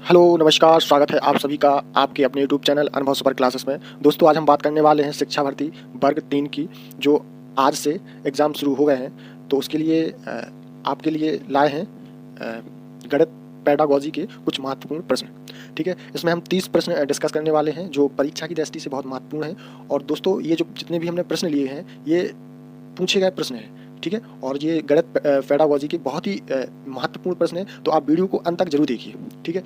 Hello नमस्कार, स्वागत है आप सभी का आपके अपने यूट्यूब चैनल अनुभव सुपर क्लासेस में। दोस्तों आज हम बात करने वाले हैं शिक्षा भर्ती वर्ग 3 की, जो आज से एग्ज़ाम शुरू हो गए हैं। तो उसके लिए आपके लिए लाए हैं गणित पेडागोजी के कुछ महत्वपूर्ण प्रश्न। ठीक है, इसमें हम 30 प्रश्न डिस्कस करने वाले हैं जो परीक्षा की दृष्टि से बहुत महत्वपूर्ण हैं। और दोस्तों ये जो जितने भी हमने प्रश्न लिए हैं ये पूछे गए प्रश्न हैं। ठीक है, और ये गणित पेडागोजी के बहुत ही महत्वपूर्ण प्रश्न हैं, तो आप वीडियो को अंत तक जरूर देखिए। ठीक है,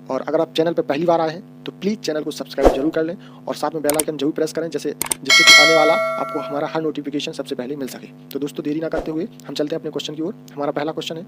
और अगर आप चैनल पर पहली बार आए हैं तो प्लीज़ चैनल को सब्सक्राइब जरूर कर लें और साथ में बेल आइकन जरूर प्रेस करें, जिससे कि आने वाला आपको हमारा हर नोटिफिकेशन सबसे पहले मिल सके। तो दोस्तों देरी ना करते हुए हम चलते हैं अपने क्वेश्चन की ओर। हमारा पहला क्वेश्चन है,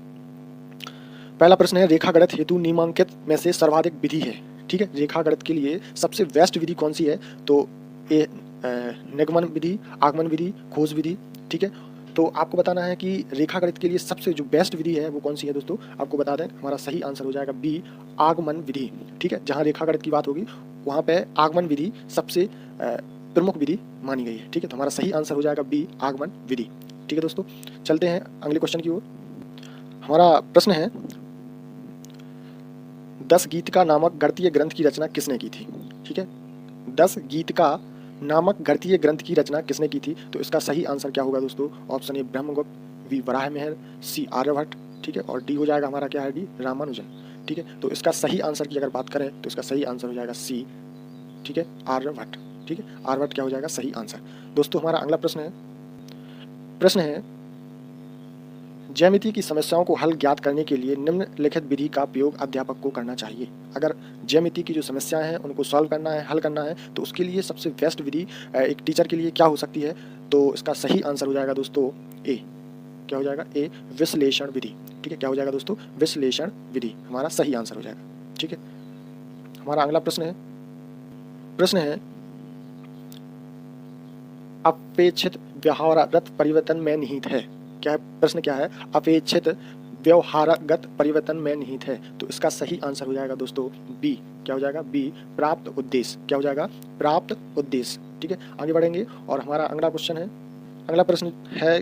पहला प्रश्न है, रेखा गणित हेतु निम्नलिखित में से सर्वाधिक विधि है। ठीक है, रेखा गणित के लिए सबसे बेस्ट विधि कौन सी है? तो ए निगमन विधि, आगमन विधि, खोज विधि। ठीक है, तो आपको बताना है कि रेखा गणित के लिए सबसे जो बेस्ट विधि है वो कौन सी है। दोस्तों आपको बता दें, हमारा सही आंसर हो जाएगा बी, आगमन विधि। ठीक है, जहाँ रेखा गणित की बात होगी वहाँ पे आगमन विधि सबसे प्रमुख विधि मानी गई है। ठीक है, तो हमारा सही आंसर हो जाएगा बी, आगमन विधि। ठीक है दोस्तों, चलते हैं अगले क्वेश्चन की ओर। हमारा प्रश्न है, 10 गीतिका नामक गणितीय ग्रंथ की रचना किसने की थी? ठीक है, 10 गीतिका नामक गणितीय ग्रंथ की रचना किसने की थी? तो इसका सही आंसर क्या होगा दोस्तों? Option A Brahmagupta, B Varahamihira, C Aryabhatta. ठीक है, और डी हो जाएगा हमारा क्या है, डी रामानुजन। ठीक है, तो इसका सही आंसर की अगर बात करें तो इसका सही आंसर हो जाएगा सी। ठीक है, आर्यभट्ट। ठीक है, आर्यभट्ट क्या हो जाएगा सही आंसर। दोस्तों हमारा अगला प्रश्न है, ज्यामिति की समस्याओं को हल ज्ञात करने के लिए निम्नलिखित विधि का प्रयोग अध्यापक को करना चाहिए। अगर ज्यामिति की जो समस्याएं हैं उनको सॉल्व करना है, हल करना है, तो उसके लिए सबसे बेस्ट विधि एक टीचर के लिए क्या हो सकती है? तो इसका सही आंसर हो जाएगा दोस्तों ए। क्या हो जाएगा? ए, विश्लेषण विधि। ठीक है, क्या हो जाएगा दोस्तों? विश्लेषण विधि हमारा सही आंसर हो जाएगा। ठीक है, हमारा अगला प्रश्न है, अपेक्षित व्यवहारगत परिवर्तन में निहित है। क्या है प्रश्न? क्या है? अपेक्षित व्यवहारगत परिवर्तन में निहित है। तो इसका सही आंसर हो जाएगा दोस्तों बी। क्या हो जाएगा? बी, प्राप्त उद्देश्य। क्या हो जाएगा? प्राप्त उद्देश्य। ठीक है, आगे बढ़ेंगे और हमारा अगला प्रश्न है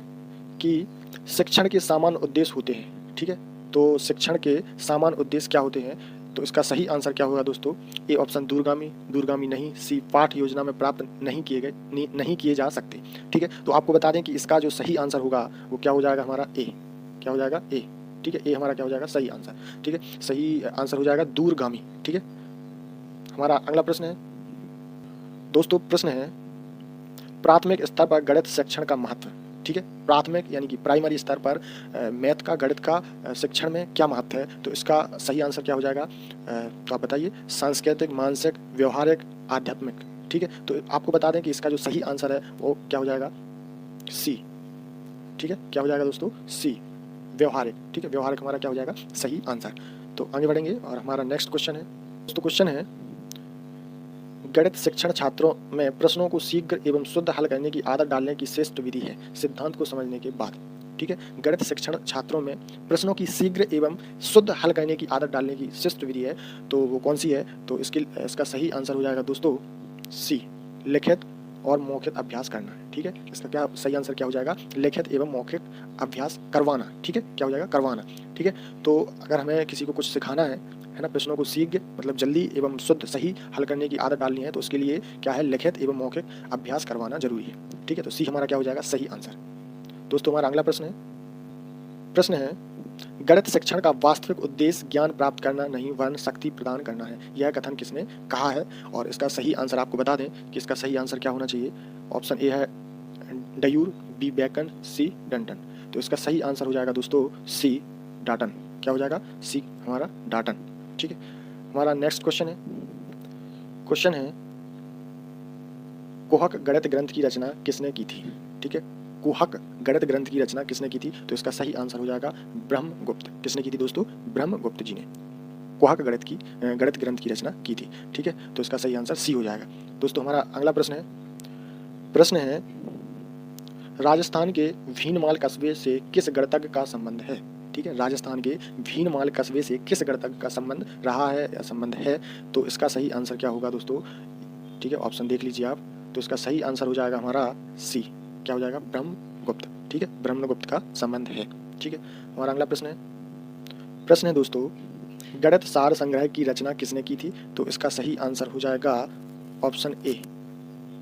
कि शिक्षण के सामान्य उद्देश्य होते हैं। ठीक है, तो शिक्षण के सामान्य उद्देश्य क्या होते हैं? तो इसका सही आंसर क्या होगा दोस्तों? ए ऑप्शन दूरगामी नहीं, सी पाठ योजना में प्राप्त नहीं किए जा सकते। ठीक है, तो आपको बता दें कि इसका जो सही आंसर होगा वो क्या हो जाएगा हमारा? ए। क्या हो जाएगा? ए। ठीक है, ए हमारा क्या हो जाएगा? सही आंसर। ठीक है, सही आंसर हो जाएगा दूरगामी। ठीक है, हमारा अगला प्रश्न है दोस्तों, प्रश्न है, प्राथमिक स्तर पर गणित शिक्षण का महत्व। ठीक है, प्राथमिक यानी कि प्राइमरी स्तर पर मैथ का, गणित का शिक्षण में क्या महत्व है? तो इसका सही आंसर क्या हो जाएगा? तो आप बताइए। सांस्कृतिक, मानसिक, व्यवहारिक, आध्यात्मिक। ठीक है, तो आपको बता दें कि इसका जो सही आंसर है वो क्या हो जाएगा? सी। ठीक है, क्या हो जाएगा दोस्तों? सी, व्यवहारिक। ठीक है, व्यवहारिक हमारा क्या हो जाएगा? सही आंसर। तो आगे बढ़ेंगे और हमारा नेक्स्ट क्वेश्चन है दोस्तों, क्वेश्चन है, गणित शिक्षण छात्रों में प्रश्नों को शीघ्र एवं शुद्ध हल करने की आदत डालने की श्रेष्ठ विधि है, सिद्धांत को समझने के बाद। ठीक है, गणित शिक्षण छात्रों में प्रश्नों की शीघ्र एवं शुद्ध हल करने की आदत डालने की श्रेष्ठ विधि है, तो वो कौन सी है? तो इसका सही आंसर हो जाएगा दोस्तों सी, लिखित और मौखिक अभ्यास करना। ठीक है, इसका क्या सही आंसर क्या हो जाएगा? लिखित एवं मौखिक अभ्यास करवाना। ठीक है, क्या हो जाएगा? करवाना। ठीक है, तो अगर हमें किसी को कुछ सिखाना है ना, प्रश्नों को शीघ्र मतलब जल्दी एवं शुद्ध सही हल करने की आदत डालनी है, तो उसके लिए क्या है? लिखित एवं मौखिक अभ्यास करवाना जरूरी है। ठीक है, तो सी हमारा क्या हो जाएगा? सही आंसर। दोस्तों हमारा अगला प्रश्न है, गणित शिक्षण का वास्तविक उद्देश्य ज्ञान प्राप्त करना नहीं वरन शक्ति प्रदान करना है, यह कथन किसने कहा है? और इसका सही आंसर आपको बता दें कि इसका सही आंसर क्या होना चाहिए। ऑप्शन ए है डयूर, बी बेकन, सी डंटन। तो इसका सही आंसर हो जाएगा दोस्तों सी, डाल्टन। क्या हो जाएगा? सी हमारा डाल्टन। ठीक है, हमारा नेक्स्ट क्वेश्चन है, कुहक गणित ग्रंथ की रचना किसने की थी? ठीक है, कुहक गणित ग्रंथ की रचना किसने की थी? तो इसका सही आंसर हो जाएगा ब्रह्मगुप्त। किसने की थी दोस्तों? ब्रह्मगुप्त जी ने कुहक गणित ग्रंथ की रचना की थी। ठीक है, तो इसका सही आंसर सी हो जाएगा। दोस्तों हमारा अगला प्रश्न है, राजस्थान के भीनमाल कस्बे से किस गणितज्ञ का संबंध है? ठीक है, राजस्थान के भीनमाल कस्बे से किस गणितज्ञ का संबंध रहा है या संबंध है? तो इसका सही आंसर क्या होगा दोस्तों? ठीक है, ऑप्शन देख लीजिए आप। तो इसका सही आंसर हो जाएगा हमारा सी। क्या हो जाएगा? ब्रह्मगुप्त। ठीक है, ब्रह्मगुप्त का संबंध है। ठीक है, हमारा अगला प्रश्न है दोस्तों, गणित सार संग्रह की रचना किसने की थी? तो इसका सही आंसर हो जाएगा ऑप्शन ए।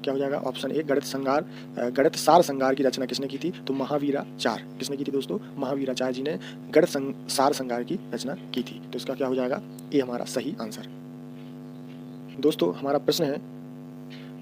क्या हो जाएगा? ऑप्शन ए, गणित सार संग्रह की रचना किसने की थी? तो महावीराचार्य। किसने की थी दोस्तों? महावीराचार्य जी ने सार संग्रह की रचना की थी। तो इसका क्या हो जाएगा? ए हमारा सही आंसर। दोस्तों हमारा प्रश्न है,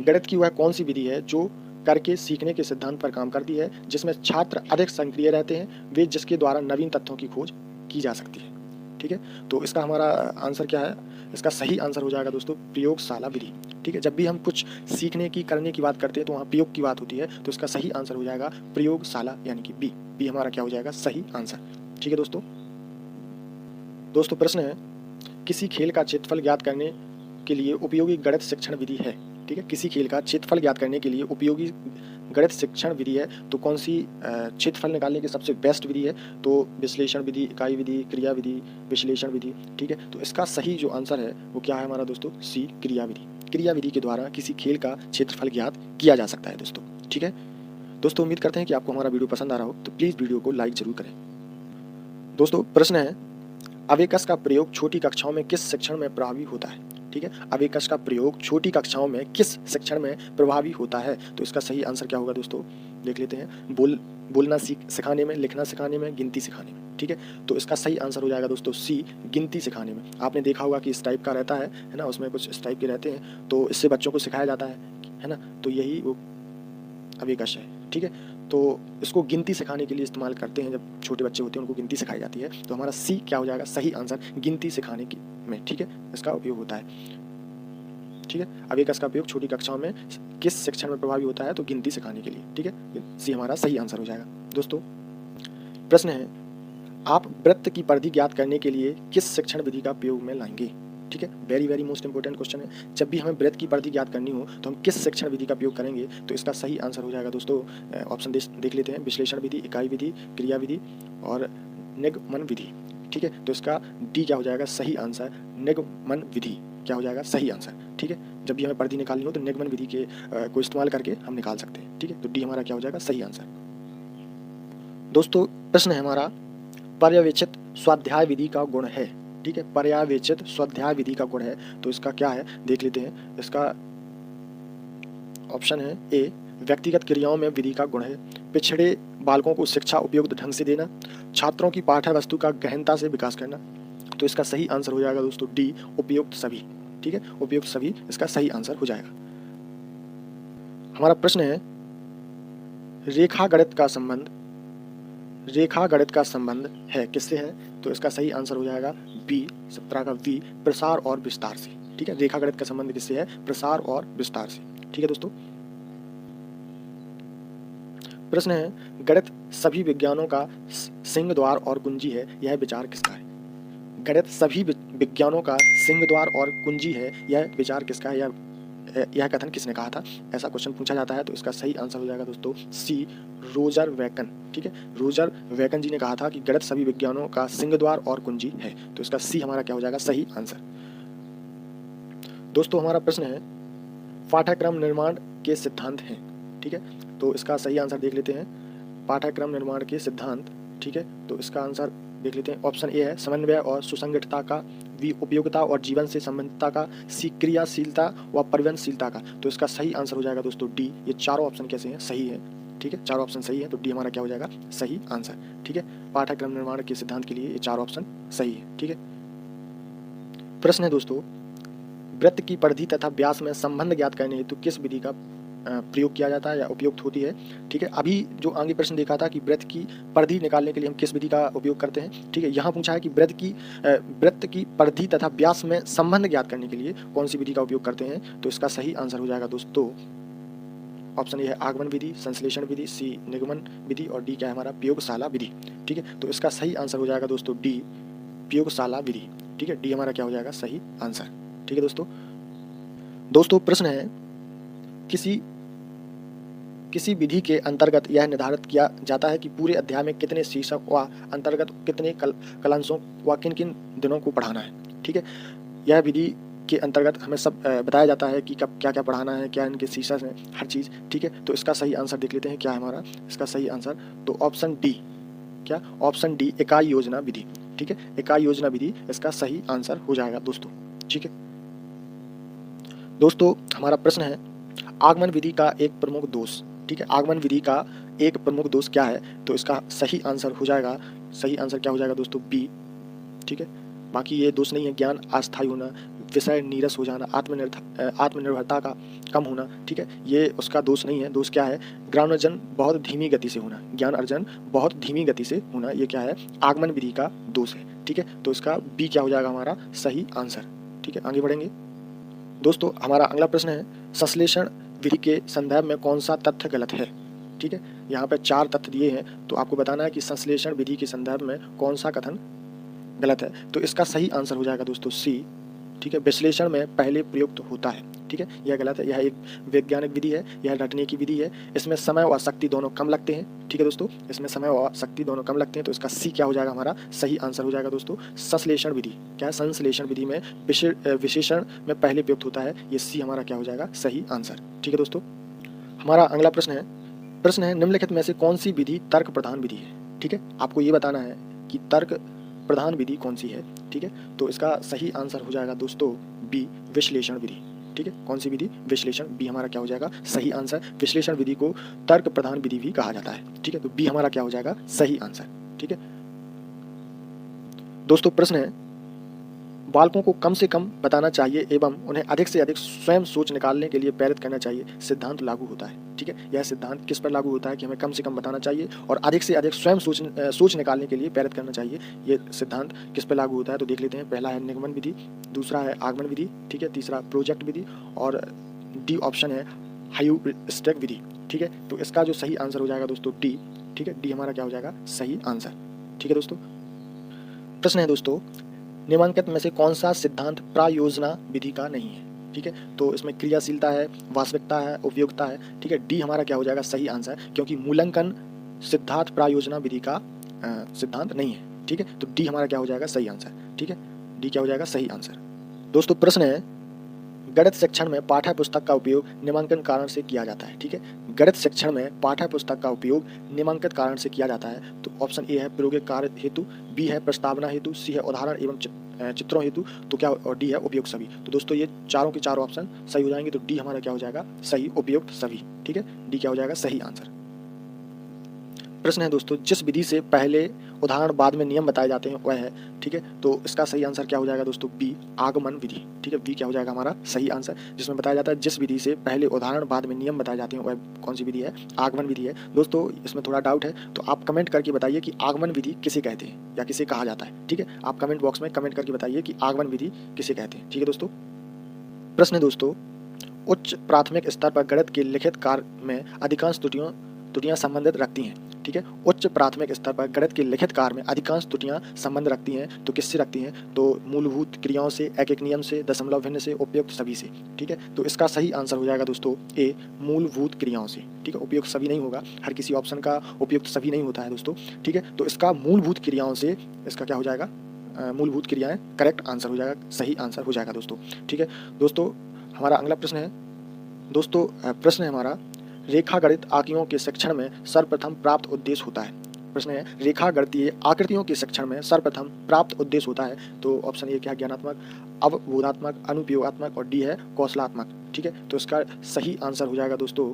गणित की वह कौन सी विधि है जो करके सीखने के सिद्धांत पर काम करती है, जिसमें छात्र अधिक सक्रिय रहते हैं, वे जिसके द्वारा नवीन तथ्यों की खोज की जा सकती है? ठीक है, तो इसका हमारा आंसर क्या है? इसका सही आंसर हो जाएगा दोस्तों प्रयोगशाला विधि। ठीक है, जब भी हम कुछ सीखने की करने की बात करते हैं तो वहाँ प्रयोग की बात होती है, तो इसका सही आंसर हो जाएगा प्रयोगशाला, यानी कि बी हमारा क्या हो जाएगा? सही आंसर। ठीक है दोस्तों प्रश्न है, किसी खेल का क्षेत्रफल ज्ञात करने के लिए उपयोगी गणित शिक्षण विधि है? ठीक है, किसी खेल का क्षेत्रफल ज्ञात करने के लिए उपयोगी गणित शिक्षण विधि है, तो कौन सी क्षेत्रफल निकालने की सबसे बेस्ट विधि है? तो विश्लेषण विधि, इकाई विधि, क्रिया विधि, विश्लेषण विधि। ठीक है, तो इसका सही जो आंसर है वो क्या है हमारा दोस्तों? सी, क्रिया विधि। क्रिया विधि के द्वारा किसी खेल का क्षेत्रफल ज्ञात किया जा सकता है दोस्तों। ठीक है दोस्तों, उम्मीद करते हैं कि आपको हमारा वीडियो पसंद आ रहा हो, तो प्लीज़ वीडियो को लाइक जरूर करें। दोस्तों प्रश्न है, अवेकस का प्रयोग छोटी कक्षाओं में किस शिक्षण में प्रभावी होता है? ठीक है, अवेकस का प्रयोग छोटी कक्षाओं में किस शिक्षण में प्रभावी होता है? तो इसका सही आंसर क्या होगा दोस्तों? देख लेते हैं। बोलना सिखाने में, लिखना सिखाने में, गिनती सिखाने में। ठीक है, तो इसका सही आंसर हो जाएगा दोस्तों सी, गिनती सिखाने में। आपने देखा होगा कि इस टाइप का रहता है ना, उसमें कुछ इस टाइप के रहते हैं, तो इससे बच्चों को सिखाया जाता है ना, तो यही वो अवेकस है। ठीक है, तो इसको गिनती सिखाने के लिए इस्तेमाल करते हैं। जब छोटे बच्चे होते हैं उनको गिनती सिखाई जाती है, तो हमारा सी क्या हो जाएगा? सही आंसर, गिनती सिखाने की में। ठीक है, इसका उपयोग होता है। ठीक है, अवेकस का उपयोग छोटी कक्षाओं में किस शिक्षण में प्रभावी होता है? तो गिनती सिखाने के लिए। ठीक है, सी हमारा सही आंसर हो जाएगा। दोस्तों प्रश्न है, आप वृत्त की परिधि ज्ञात करने के लिए किस शिक्षण विधि का प्रयोग में लाएंगे? ठीक है, वेरी मोस्ट इंपोर्टेंट क्वेश्चन है। जब भी हमें वृत्त की परिधि ज्ञात करनी हो तो हम किस शिक्षण विधि का प्रयोग करेंगे? तो इसका सही आंसर हो जाएगा दोस्तों, ऑप्शन देख लेते हैं। विश्लेषण विधि, इकाई विधि, क्रिया विधि और निगमन विधि। ठीक है, तो इसका डी क्या हो जाएगा? सही आंसर, निगमन विधि क्या हो जाएगा? सही आंसर। ठीक है, जब भी हमें परिधि निकालनी हो तो निगमन विधि के को इस्तेमाल करके हम निकाल सकते हैं। ठीक है, तो डी हमारा क्या हो जाएगा? सही आंसर। दोस्तों प्रश्न है हमारा, पर्यवेक्षित स्वाध्याय विधि का गुण है। ठीक है, पर्यवेक्षित स्वाध्याय विधि का गुण है, तो इसका क्या है? देख लेते हैं। इसका ऑप्शन है ए, व्यक्तिगत क्रियाओं में विधि का गुण है, पिछड़े बालकों को शिक्षा उपयुक्त ढंग से देना, छात्रों की पाठ्य वस्तु का गहनता से विकास करना। तो इसका सही आंसर हो जाएगा दोस्तों डी, उपयुक्त सभी। ठीक है, उपयुक्त सभी इसका सही आंसर हो जाएगा। हमारा प्रश्न है, रेखा गणित का संबंध है किससे है? तो इसका सही आंसर हो जाएगा बी, 17 का बी, प्रसार और विस्तार से। ठीक है, रेखा गणित का संबंध किससे है? प्रसार और विस्तार से। ठीक है दोस्तों, प्रश्न है, गणित सभी विज्ञानों का सिंह द्वार और कुंजी है, यह विचार किसका है? गणित सभी विज्ञानों का सिंह द्वार और कुंजी है, यह विचार किसका है? यह कथन किसने कहा था? ऐसा क्वेश्चन पूछा जाता है, तो इसका सही आंसर हो जाएगा दोस्तों सी, रोजर वेकन। ठीक है, रोजर वेकन जी ने कहा था कि गणित सभी विज्ञानों का सिंह द्वार और कुंजी है, तो इसका सी हमारा क्या हो जाएगा? सही आंसर। दोस्तों हमारा प्रश्न है, पाठ्यक्रम निर्माण के सिद्धांत हैं। ठीक है, तो इसका सही आंसर देख लेते हैं। पाठ्यक्रम निर्माण के सिद्धांत। ठीक है, तो इसका आंसर देख लेते हैं। ऑप्शन ए है समन्वय और सुसंगठितता का, बी उपयोगिता और जीवन से संबंधितता का, सी क्रियाशीलता व परिवर्तनशीलता का। तो इसका सही आंसर हो जाएगा दोस्तों डी। ये चारों ऑप्शन कैसे हैं? सही है। ठीक है, चारों ऑप्शन सही है, तो डी हमारा क्या हो जाएगा? सही आंसर। ठीक है, पाठ्यक्रम निर्माण के सिद्धांत के लिए ये चारों ऑप्शन सही है। ठीक है, प्रश्न है दोस्तों, वृत्त की परिधि तथा व्यास में संबंध ज्ञात करने हेतु किस विधि का प्रयोग किया जाता है या उपयुक्त होती है? ठीक है, अभी जो आगे प्रश्न देखा था कि वृत्त की परिधि निकालने के लिए हम किस विधि का उपयोग करते हैं। ठीक है, यहाँ पूछा है कि वृत्त की परिधि तथा व्यास में संबंध ज्ञात करने के लिए कौन सी विधि का उपयोग करते हैं? तो इसका सही आंसर हो जाएगा दोस्तों, ऑप्शन ए है आगमन विधि, संश्लेषण विधि, सी निगमन विधि और डी क्या है हमारा? प्रयोगशाला विधि। ठीक है, तो इसका सही आंसर हो जाएगा दोस्तों डी, प्रयोगशाला विधि। ठीक है, डी हमारा क्या हो जाएगा? सही आंसर। ठीक है दोस्तों प्रश्न है, किसी विधि के अंतर्गत यह निर्धारित किया जाता है कि पूरे अध्याय में कितने शीर्षक व अंतर्गत कितने कलांशों व किन किन दिनों को पढ़ाना है। ठीक है, यह विधि के अंतर्गत हमें सब बताया जाता है कि कब क्या क्या पढ़ाना है, क्या इनके शीर्षक हैं, हर चीज़। ठीक है, तो इसका सही आंसर देख लेते हैं क्या है हमारा इसका सही आंसर। तो ऑप्शन डी, क्या? ऑप्शन डी, इकाई योजना विधि। ठीक है, इकाई योजना विधि इसका सही आंसर हो जाएगा दोस्तों। ठीक है दोस्तों, हमारा प्रश्न है आगमन विधि का एक प्रमुख दोष। ठीक है, आगमन विधि का एक प्रमुख दोष क्या है? तो इसका सही आंसर हो जाएगा, सही आंसर क्या हो जाएगा दोस्तों? बी। ठीक है, बाकी ये दोष नहीं है, ज्ञान अस्थायी होना, विषय नीरस हो जाना, आत्मनिर्भरता का कम होना। ठीक है, ये उसका दोष नहीं है। दोष क्या है? ज्ञान अर्जन बहुत धीमी गति से होना, ज्ञान अर्जन बहुत धीमी गति से होना, ये क्या है? आगमन विधि का दोष है। ठीक है, तो इसका बी क्या हो जाएगा हमारा सही आंसर। ठीक है, आगे बढ़ेंगे दोस्तों। हमारा अगला प्रश्न है संश्लेषण विधि के संदर्भ में कौन सा तथ्य गलत है? ठीक है, यहाँ पे 4 तथ्य दिए हैं, तो आपको बताना है कि संश्लेषण विधि के संदर्भ में कौन सा कथन गलत है। तो इसका सही आंसर हो जाएगा दोस्तों सी। ठीक है, विश्लेषण में पहले प्रयुक्त होता है। ठीक है, यह गलत है। यह एक वैज्ञानिक विधि है, यह रटने की विधि है, इसमें समय और शक्ति दोनों कम लगते हैं। ठीक है दोस्तों, इसमें समय और शक्ति दोनों कम लगते हैं, तो इसका सी क्या हो जाएगा हमारा सही आंसर हो जाएगा दोस्तों संश्लेषण विधि। क्या है? संश्लेषण विधि में विशेषण में पहले प्रयुक्त होता है, ये सी हमारा क्या हो जाएगा सही आंसर। ठीक है दोस्तों, हमारा अगला प्रश्न है निम्नलिखित में से कौन सी विधि तर्क प्रधान विधि है? ठीक है, आपको ये बताना है कि तर्क प्रधान विधि कौन सी है। ठीक है, तो इसका सही आंसर हो जाएगा दोस्तों बी विश्लेषण विधि। ठीक है, कौन सी विधि? विश्लेषण। बी हमारा क्या हो जाएगा सही आंसर। विश्लेषण विधि को तर्क प्रधान विधि भी कहा जाता है। ठीक है, तो बी हमारा क्या हो जाएगा सही आंसर। ठीक है दोस्तों, प्रश्न है बालकों को कम से कम बताना चाहिए एवं उन्हें अधिक से अधिक स्वयं सोच निकालने के लिए प्रेरित करना चाहिए, सिद्धांत लागू होता है। ठीक है, यह सिद्धांत किस पर लागू होता है कि हमें कम से कम बताना चाहिए और अधिक से अधिक स्वयं सोच निकालने के लिए प्रेरित करना चाहिए? ये सिद्धांत किस पर लागू होता है? तो देख लेते हैं। पहला है निगमन विधि, दूसरा है आगमन विधि, ठीक है, तीसरा प्रोजेक्ट विधि और डी ऑप्शन है ह्यूरिस्टिक विधि। ठीक है, तो इसका जो सही आंसर हो जाएगा दोस्तों डी। ठीक है, डी हमारा क्या हो जाएगा सही आंसर। ठीक है दोस्तों, प्रश्न है दोस्तों निम्नलिखित में से कौन सा सिद्धांत प्रायोजना विधि का नहीं है? ठीक है, तो इसमें क्रियाशीलता है, वास्तविकता है, उपयोगिता है। ठीक है, डी हमारा क्या हो जाएगा सही आंसर, क्योंकि मूल्यांकन सिद्धांत प्रायोजना विधि का सिद्धांत नहीं है। ठीक है, तो डी हमारा क्या हो जाएगा सही आंसर। ठीक है, डी क्या हो जाएगा सही आंसर। दोस्तों, प्रश्न है गणित शिक्षण में पाठ्य पुस्तक का उपयोग निम्नांकन कारण से किया जाता है। ठीक है, गणित शिक्षण में पाठ्य पुस्तक का उपयोग निम्नांकित कारण से किया जाता है। तो ऑप्शन ए है प्रायोगिक कार्य हेतु, बी है प्रस्तावना हेतु, सी है उदाहरण एवं चित्रों हेतु, तो क्या और डी है उपयुक्त सभी। तो दोस्तों ये चारों के चारों ऑप्शन सही हो जाएंगे, तो डी हमारा क्या हो जाएगा सही उपयुक्त सभी। ठीक है, डी क्या हो जाएगा सही आंसर। प्रश्न है दोस्तों जिस विधि से पहले उदाहरण बाद में नियम बताए जाते हैं वह है। ठीक है, तो इसका सही आंसर क्या हो जाएगा दोस्तों बी आगमन विधि। ठीक है, बी क्या हो जाएगा हमारा सही आंसर, जिसमें बताया जाता है जिस विधि से पहले उदाहरण बाद में नियम बताए जाते हैं वह कौन सी विधि है? आगमन विधि है। दोस्तों इसमें थोड़ा डाउट है, तो आप कमेंट करके बताइए कि आगमन विधि किसे कहते हैं या किसे कहा जाता है। ठीक है, आप कमेंट बॉक्स में कमेंट करके बताइए कि आगमन विधि किसे कहते हैं। ठीक है दोस्तों, प्रश्न है दोस्तों उच्च प्राथमिक स्तर पर गणित के लिखित कार्य में अधिकांश त्रुटियां संबंधित रखती हैं। ठीक है, उच्च प्राथमिक स्तर पर गणित के लिखित कार्य में अधिकांश त्रुटियां संबंध रखती हैं। तो किससे रखती हैं? तो मूलभूत क्रियाओं से, एक नियम से, दशमलव भिन्न से, उपयुक्त सभी से। ठीक है, तो इसका सही आंसर हो जाएगा दोस्तों ए मूलभूत क्रियाओं से। ठीक है, उपयुक्त सभी नहीं होगा, हर किसी ऑप्शन का उपयुक्त सभी नहीं होता है दोस्तों। ठीक है, तो इसका मूलभूत क्रियाओं से इसका क्या हो जाएगा मूलभूत क्रियाएं करेक्ट आंसर हो जाएगा, सही आंसर हो जाएगा दोस्तों। ठीक है दोस्तों, हमारा अगला प्रश्न है दोस्तों प्रश्न है हमारा रेखा गणित आकृतियों के शिक्षण में सर्वप्रथम प्राप्त उद्देश्य होता है। प्रश्न है रेखा गणितीय आकृतियों के शिक्षण में सर्वप्रथम प्राप्त उद्देश्य होता है। तो ऑप्शन ए क्या है? ज्ञानात्मक, अवबोधात्मक, अनुप्रयोगात्मक और डी है कौशलात्मक। ठीक है, तो इसका सही आंसर हो जाएगा दोस्तों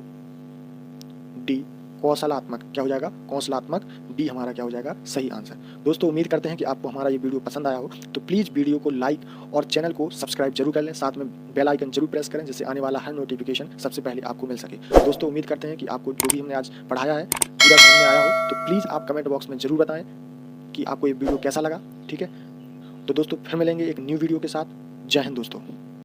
डी कौशलात्मक। क्या हो जाएगा? कौशलात्मक। डी हमारा क्या हो जाएगा? सही आंसर। दोस्तों उम्मीद करते हैं कि आपको हमारा ये वीडियो पसंद आया हो, तो प्लीज़ वीडियो को लाइक और चैनल को सब्सक्राइब जरूर कर लें, साथ में बेल आइकन जरूर प्रेस करें जिससे आने वाला हर नोटिफिकेशन सबसे पहले आपको मिल सके। दोस्तों उम्मीद करते हैं कि आपको जो भी हमने आज पढ़ाया है पूरा समझ में आया हो, तो प्लीज़ आप कमेंट बॉक्स में जरूर बताएं कि आपको ये वीडियो कैसा लगा। ठीक है, तो दोस्तों फिर मिलेंगे एक न्यू वीडियो के साथ। जय हिंद दोस्तों।